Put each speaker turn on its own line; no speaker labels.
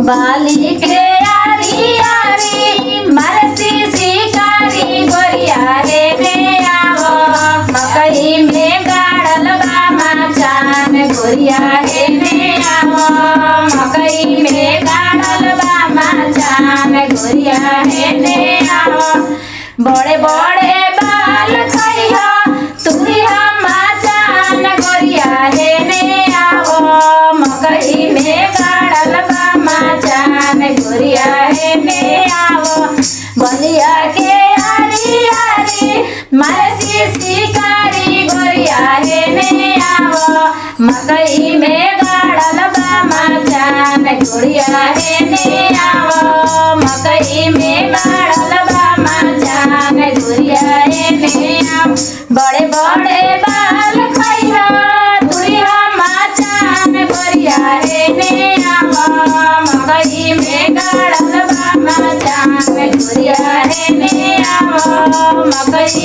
बाली के यारी यारी मरसी शिकारी गोरिया रे में आवो मकई में गाड़ल बा मचान गोरिया रे में आवो मकई में गाड़ल बा मचान गोरिया रे में आवो बड़े बड़े बाल खइहा तुरिया मचान गोरिया रे में आवो मकई में गाड़ल बा मचान गोरिया रे में आवो बलिया के यारी यारी मरसी शिकारी गोरिया रे में आवो मकई में गाड़ल बा मचान गोरिया रे में आवो मकई में गाड़ल बा मचान गोरिया रे में आवो बड़े बड़े बाल खइहा तुरिया मचान गोरिया रे में आवो मकई में गाड़ल बा मचान गोरिया रे में आवो मकई